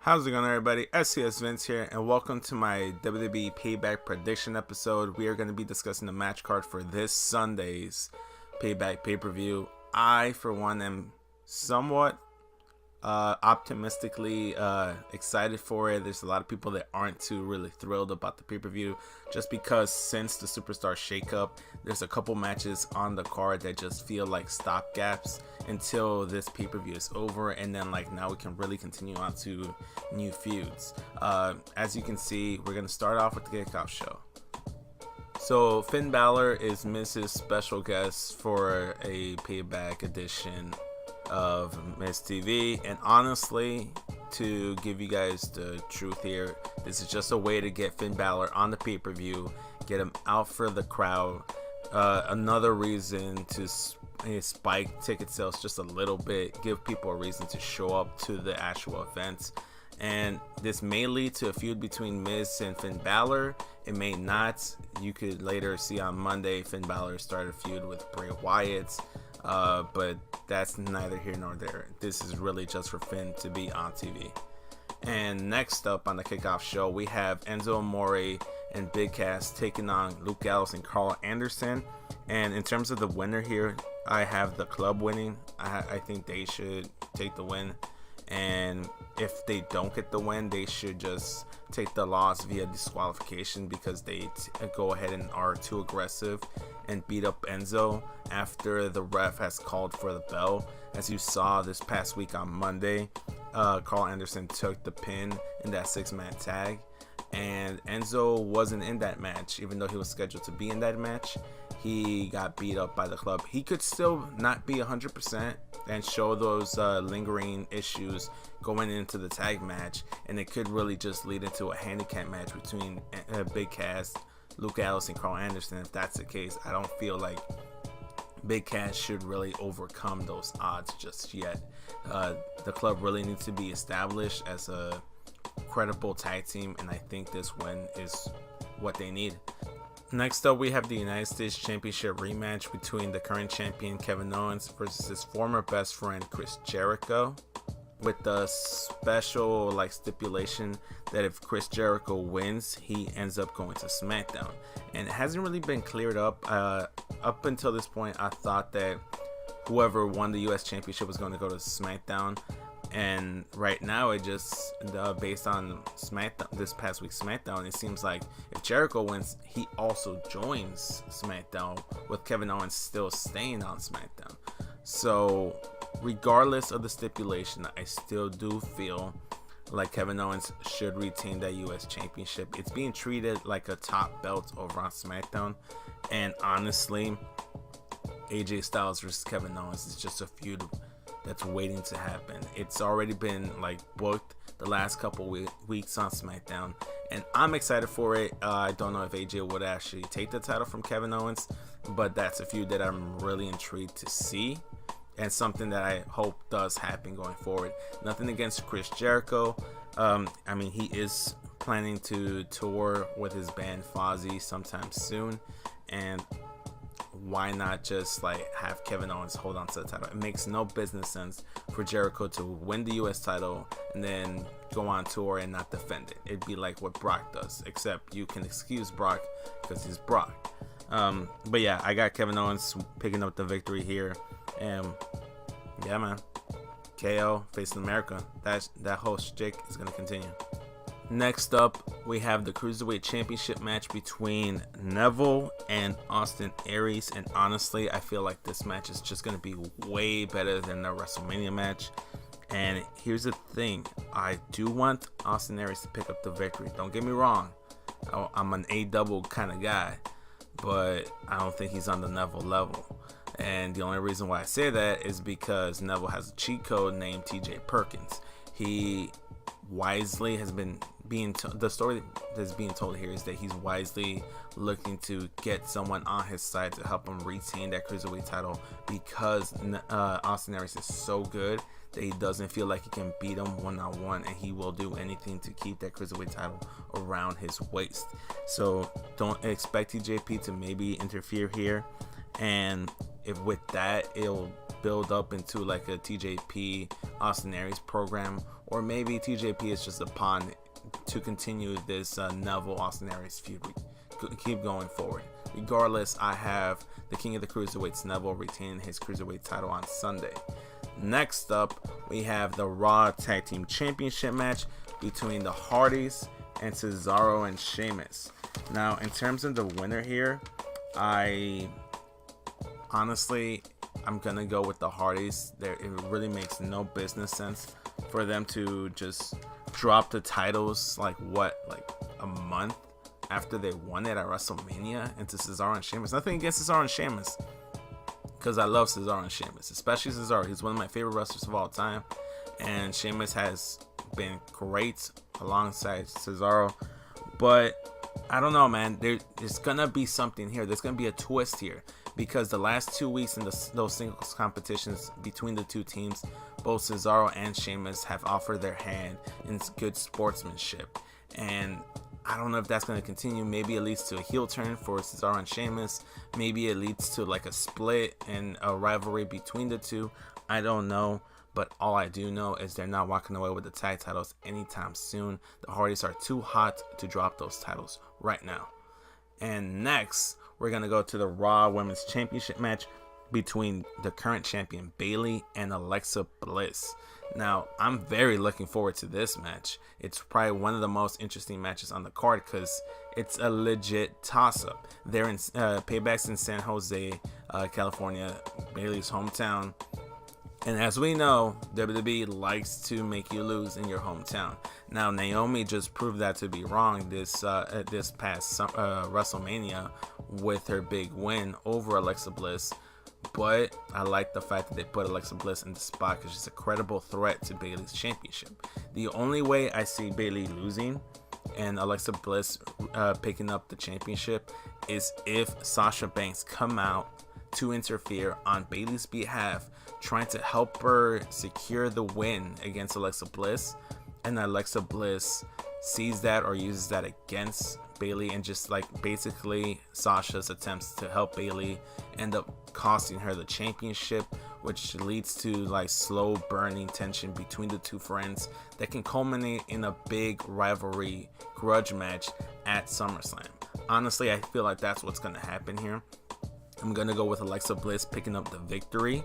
How's it going, everybody? SESvince here, and welcome to my WWE Payback Prediction episode. We are going to be discussing the match card for this Sunday's Payback pay-per-view. I, for one, am somewhat optimistically excited for it. There's a lot of people that aren't too really thrilled about the pay-per-view, just because since the Superstar shakeup, there's a couple matches on the card that just feel like stopgaps until this pay-per-view is over, and then now we can really continue on to new feuds. As you can see, we're going to start off with the kickoff show. So Finn Balor is Miz's special guest for a Payback edition of Miz TV, and honestly, to give you guys the truth here, this is just a way to get Finn Balor on the pay-per-view, get him out for the crowd, another reason to spike ticket sales just a little bit, give people a reason to show up to the actual events. And this may lead to a feud between Miz and Finn Balor. It may not. You could later see on Monday Finn Balor start a feud with Bray Wyatt. But that's neither here nor there. This is really just for Finn to be on TV. And next up on the kickoff show, we have Enzo Amore and Big Cass taking on Luke Gallows and Carl Anderson. And in terms of the winner here, I have the club winning. I think they should take the win. And if they don't get the win, they should just take the loss via disqualification, because they go ahead and are too aggressive and beat up Enzo after the ref has called for the bell. As you saw this past week on Monday, Carl Anderson took the pin in that 6-man tag, and Enzo wasn't in that match. Even though he was scheduled to be in that match, he got beat up by the club. He could still not be 100% and show those lingering issues going into the tag match, and it could really just lead into a handicap match between Big Cass, Luke Gallows, and Carl Anderson. If that's the case, I don't feel like Big Cass should really overcome those odds just yet. The club really needs to be established as a credible tag team, and I think this win is what they need. Next up, we have the United States Championship rematch between the current champion Kevin Owens versus his former best friend Chris Jericho, with the special stipulation that if Chris Jericho wins, he ends up going to SmackDown. And it hasn't really been cleared up. Up until this point, I thought that whoever won the US Championship was going to go to SmackDown. And right now, it just based on SmackDown, this past week's SmackDown, it seems like if Jericho wins, he also joins SmackDown, with Kevin Owens still staying on SmackDown. So regardless of the stipulation, I still do feel like Kevin Owens should retain that US Championship. It's being treated like a top belt over on SmackDown, and honestly, AJ Styles versus Kevin Owens is just a feud that's waiting to happen. It's already been booked the last couple weeks on SmackDown, and I'm excited for it. I don't know if AJ would actually take the title from Kevin Owens, but that's a feud that I'm really intrigued to see, and something that I hope does happen going forward. Nothing against Chris Jericho. I mean, he is planning to tour with his band Fozzy sometime soon, and why not just have Kevin Owens hold on to the title? It makes no business sense for Jericho to win the US title and then go on tour and not defend it. It'd be like what Brock does, except you can excuse Brock because he's Brock. But yeah, I got Kevin Owens picking up the victory here, and yeah, man, KO facing America. That whole shtick is gonna continue. Next up, we have the Cruiserweight Championship match between Neville and Austin Aries, and honestly, I feel like this match is just going to be way better than the WrestleMania match. And here's the thing, I do want Austin Aries to pick up the victory. Don't get me wrong, I'm an A-double kind of guy, but I don't think he's on the Neville level. And the only reason why I say that is because Neville has a cheat code named TJ Perkins. He wisely has been the story that's being told here is that he's wisely looking to get someone on his side to help him retain that Cruiserweight title, because Austin Aries is so good that he doesn't feel like he can beat him one-on-one, and he will do anything to keep that Cruiserweight title around his waist. So don't expect TJP to maybe interfere here. and if with that it'll build up into like a TJP Austin Aries program, or maybe TJP is just a pawn to continue this Neville Austin Aries feud. Keep going forward. Regardless, I have the King of the Cruiserweights Neville retaining his Cruiserweight title on Sunday. Next up, we have the Raw Tag Team Championship match between the Hardys and Cesaro and Sheamus. Now, in terms of the winner here, I'm gonna go with the Hardys. It really makes no business sense for them to just drop the titles like a month after they won it at WrestleMania into Cesaro and Sheamus. Nothing against Cesaro and Sheamus, because I love Cesaro and Sheamus, especially Cesaro. He's one of my favorite wrestlers of all time, and Sheamus has been great alongside Cesaro. But I don't know, man. There's gonna be something here. There's gonna be a twist here, because the last 2 weeks in those singles competitions between the two teams, both Cesaro and Sheamus have offered their hand in good sportsmanship, and I don't know if that's going to continue. Maybe it leads to a heel turn for Cesaro and Sheamus. Maybe it leads to like a split and a rivalry between the two. I don't know. But all I do know is they're not walking away with the tag titles anytime soon. The Hardys are too hot to drop those titles right now. And next, we're going to go to the Raw Women's Championship match between the current champion Bayley and Alexa Bliss. Now, I'm very looking forward to this match. It's probably one of the most interesting matches on the card because it's a legit toss-up. They're in Payback's in San Jose, California, Bayley's hometown. And as we know, WWE likes to make you lose in your hometown. Now, Naomi just proved that to be wrong this past WrestleMania with her big win over Alexa Bliss. But I like the fact that they put Alexa Bliss in the spot because she's a credible threat to Bayley's championship. The only way I see Bayley losing and Alexa Bliss picking up the championship is if Sasha Banks come out to interfere on Bayley's behalf, trying to help her secure the win against Alexa Bliss, and Alexa Bliss sees that or uses that against Bayley, and just like basically Sasha's attempts to help Bayley end up costing her the championship, which leads to like slow burning tension between the two friends that can culminate in a big rivalry grudge match at SummerSlam. Honestly, I feel like that's what's going to happen here. I'm going to go with Alexa Bliss picking up the victory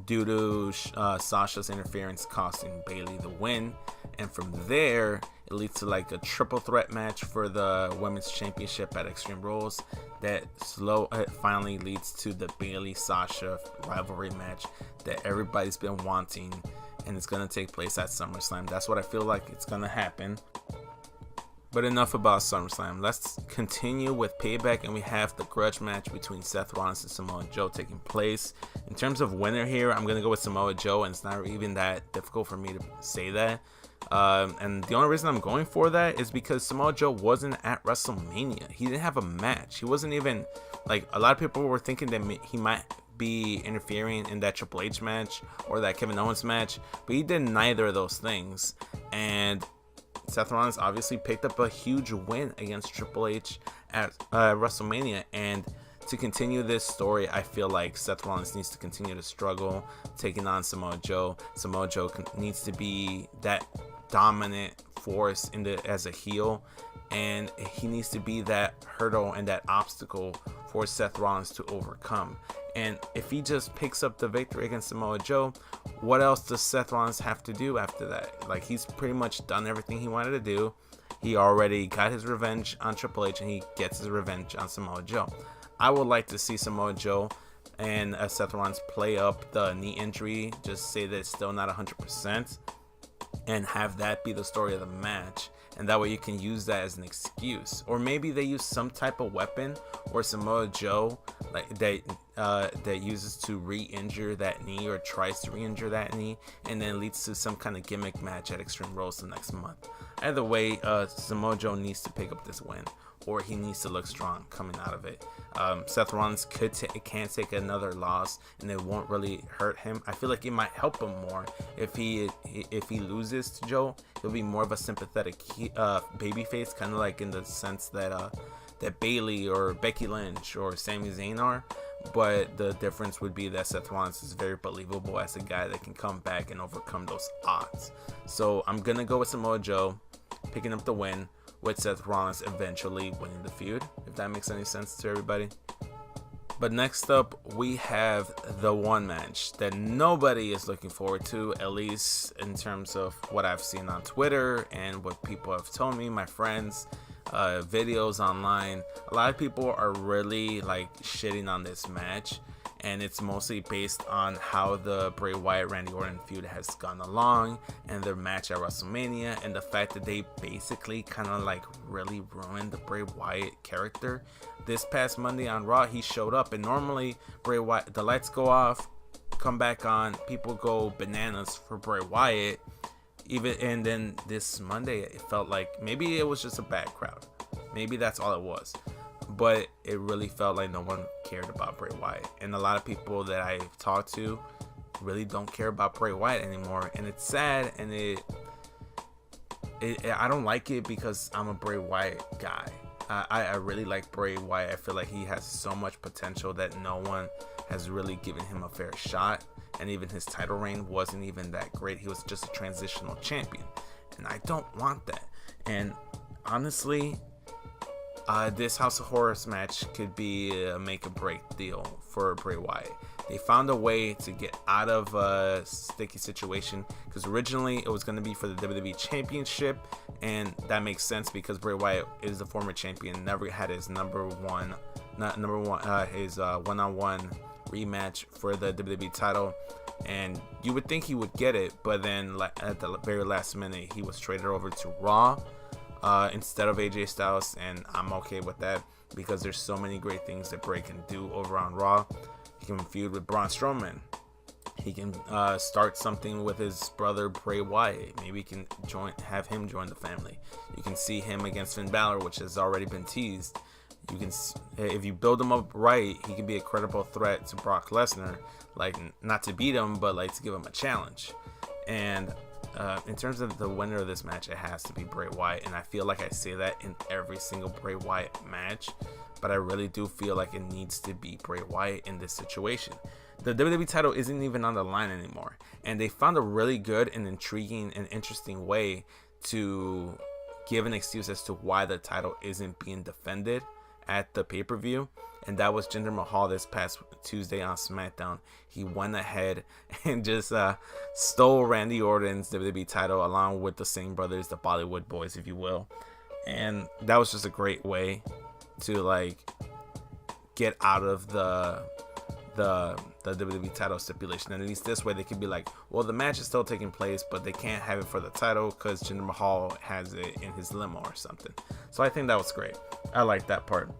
due to Sasha's interference costing Bayley the win. And from there, it leads to like a triple threat match for the Women's Championship at Extreme Rules that finally leads to the Bayley-Sasha rivalry match that everybody's been wanting, and it's going to take place at SummerSlam. That's what I feel like it's going to happen. But enough about SummerSlam. Let's continue with Payback, and we have the grudge match between Seth Rollins and Samoa Joe taking place. In terms of winner here, I'm going to go with Samoa Joe, and it's not even that difficult for me to say that. And the only reason I'm going for that is because Samoa Joe wasn't at WrestleMania. He didn't have a match. He wasn't even, like, a lot of people were thinking that he might be interfering in that Triple H match or that Kevin Owens match, but he did neither of those things. And Seth Rollins obviously picked up a huge win against Triple H at WrestleMania, and to continue this story, I feel like Seth Rollins needs to continue to struggle taking on Samoa Joe. Samoa Joe needs to be that dominant force as a heel, and he needs to be that hurdle and that obstacle for Seth Rollins to overcome. And if he just picks up the victory against Samoa Joe, what else does Seth Rollins have to do after that? Like, he's pretty much done everything he wanted to do. He already got his revenge on Triple H, and he gets his revenge on Samoa Joe. I would like to see Samoa Joe and Seth Rollins play up the knee injury, just say that it's still not 100%, and have that be the story of the match. And that way you can use that as an excuse. Or maybe they use some type of weapon or Samoa Joe like that uses to re-injure that knee, or tries to re-injure that knee, and then leads to some kind of gimmick match at Extreme Rules the next month. Either way, Samoa Joe needs to pick up this win, or he needs to look strong coming out of it. Seth Rollins can take another loss, and it won't really hurt him. I feel like it might help him more if he loses to Joe. He'll be more of a sympathetic babyface, kind of like in the sense that that Bayley or Becky Lynch or Sami Zayn are. But the difference would be that Seth Rollins is very believable as a guy that can come back and overcome those odds. So I'm going to go with Samoa Joe picking up the win, with Seth Rollins eventually winning the feud, if that makes any sense to everybody. But next up, we have the one match that nobody is looking forward to, at least in terms of what I've seen on Twitter and what people have told me, my friends, videos online. A lot of people are really like shitting on this match, and it's mostly based on how the Bray Wyatt Randy Orton feud has gone along, and their match at WrestleMania, and the fact that they basically kind of like really ruined the Bray Wyatt character. This past Monday on Raw, he showed up, and normally Bray Wyatt, the lights go off, come back on, people go bananas for Bray Wyatt. And then this Monday, it felt like maybe it was just a bad crowd. Maybe that's all it was. But it really felt like no one cared about Bray Wyatt. And a lot of people that I've talked to really don't care about Bray Wyatt anymore. And it's sad, and I don't like it because I'm a Bray Wyatt guy. I really like Bray Wyatt. I feel like he has so much potential that no one has really given him a fair shot. And even his title reign wasn't even that great. He was just a transitional champion. And I don't want that. And honestly, this House of Horrors match could be a make or break deal for Bray Wyatt. They found a way to get out of a sticky situation, because originally it was going to be for the WWE Championship, and that makes sense because Bray Wyatt is the former champion, never had his one-on-one rematch for the WWE title, and you would think he would get it, but then at the very last minute he was traded over to Raw instead of AJ Styles, and I'm okay with that because there's so many great things that Bray can do over on Raw. He can feud with Braun Strowman. He can start something with his brother Bray Wyatt. Maybe he can have him join the family. You can see him against Finn Balor, which has already been teased. You can, if you build him up right, he can be a credible threat to Brock Lesnar. Like, not to beat him, but like to give him a challenge. And in terms of the winner of this match, it has to be Bray Wyatt. And I feel like I say that in every single Bray Wyatt match, but I really do feel like it needs to be Bray Wyatt in this situation. The WWE title isn't even on the line anymore, and they found a really good and intriguing and interesting way to give an excuse as to why the title isn't being defended at the pay-per-view, and that was Jinder Mahal this past Tuesday on SmackDown. He went ahead and just stole Randy Orton's WWE title along with the Singh brothers, the Bollywood boys, if you will, and that was just a great way to like get out of the WWE title stipulation. And at least this way they could be like, well, the match is still taking place, but they can't have it for the title because Jinder Mahal has it in his limo or something. So I think that was great. I like that part.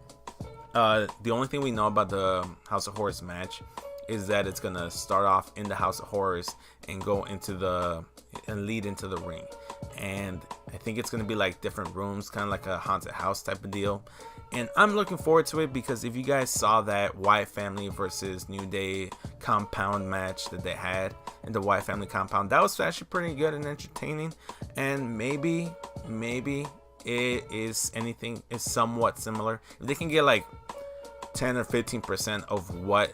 The only thing we know about the House of Horrors match is that it's gonna start off in the House of Horrors and go into and lead into the ring. And I think it's gonna be like different rooms, kind of like a haunted house type of deal. And I'm looking forward to it because if you guys saw that Wyatt family versus New Day compound match that they had in the Wyatt family compound, that was actually pretty good and entertaining. And maybe it is somewhat similar. If they can get like 10 or 15% of what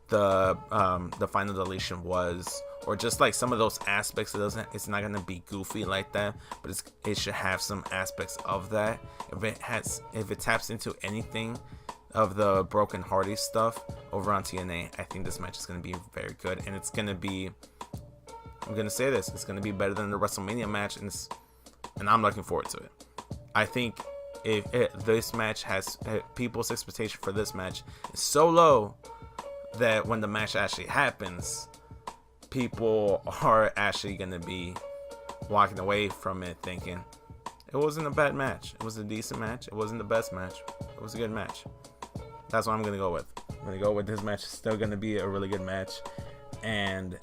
the final deletion was, or just like some of those aspects, it's not gonna be goofy like that, but it should have some aspects of that. If it taps into anything of the Broken Hardy stuff over on TNA, I think this match is gonna be very good, and it's gonna be, I'm gonna say this, it's gonna be better than the WrestleMania match, and I'm looking forward to it. I think if this match has people's expectation for this match is so low that when the match actually happens, people are actually going to be walking away from it thinking it wasn't a bad match. It was a decent match. It wasn't the best match. It was a good match. That's what I'm going to go with. I'm going to go with this match. It's still going to be a really good match. And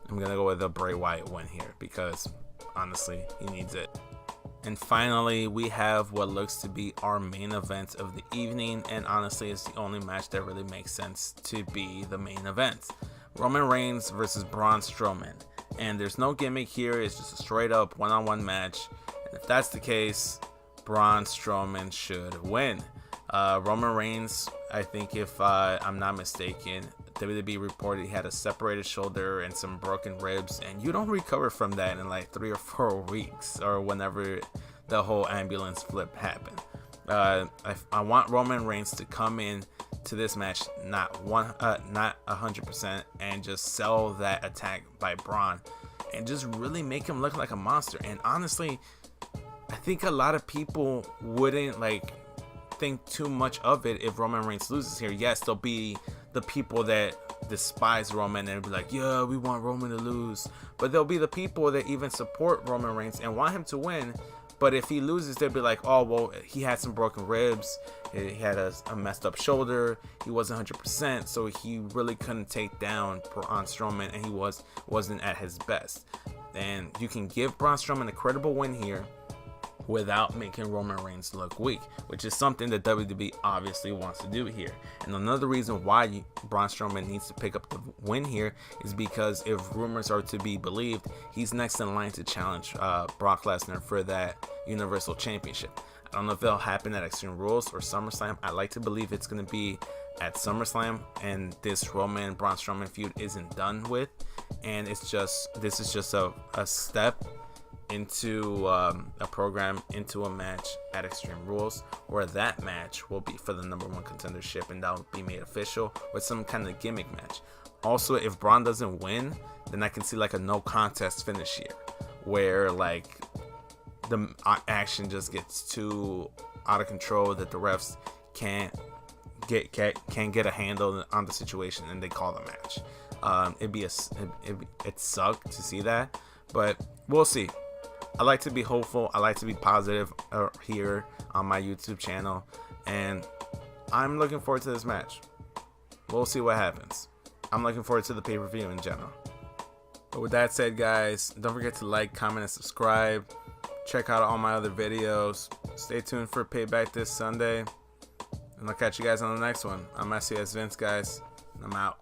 I'm going to go with a Bray Wyatt win here because honestly, he needs it. And finally, we have what looks to be our main event of the evening. And honestly, it's the only match that really makes sense to be the main event. Roman Reigns versus Braun Strowman. And there's no gimmick here. It's just a straight up one-on-one match. And if that's the case, Braun Strowman should win. Roman Reigns, I think if I'm not mistaken, WWE reported he had a separated shoulder and some broken ribs, and you don't recover from that in like 3 or 4 weeks or whenever the whole ambulance flip happened. I want Roman Reigns to come in to this match not 100% and just sell that attack by Braun and just really make him look like a monster. And honestly, I think a lot of people wouldn't like think too much of it if Roman Reigns loses here. Yes, there'll be the people that despise Roman and be like, yeah, we want Roman to lose, but there'll be the people that even support Roman Reigns and want him to win. But if he loses, they'll be like, oh, well, he had some broken ribs, he had a messed up shoulder, he wasn't 100%, so he really couldn't take down Braun Strowman, and he wasn't at his best. And you can give Braun Strowman a credible win here without making Roman Reigns look weak, which is something that WWE obviously wants to do here. And another reason why Braun Strowman needs to pick up the win here is because if rumors are to be believed, he's next in line to challenge Brock Lesnar for that Universal Championship. I don't know if it'll happen at Extreme Rules or SummerSlam. I like to believe it's going to be at SummerSlam, and this Roman Braun Strowman feud isn't done with, and this is just a step into a program, into a match at Extreme Rules, where that match will be for the #1 contendership, and that will be made official with some kind of gimmick match. Also, if Braun doesn't win, then I can see like a no contest finish here, where like the action just gets too out of control that the refs can't get a handle on the situation, and they call the match. It sucked to see that, but we'll see. I like to be hopeful. I like to be positive here on my YouTube channel, and I'm looking forward to this match. We'll see what happens. I'm looking forward to the pay-per-view in general. But with that said, guys, don't forget to like, comment, and subscribe. Check out all my other videos. Stay tuned for Payback this Sunday, and I'll catch you guys on the next one. I'm SESvince, guys, and I'm out.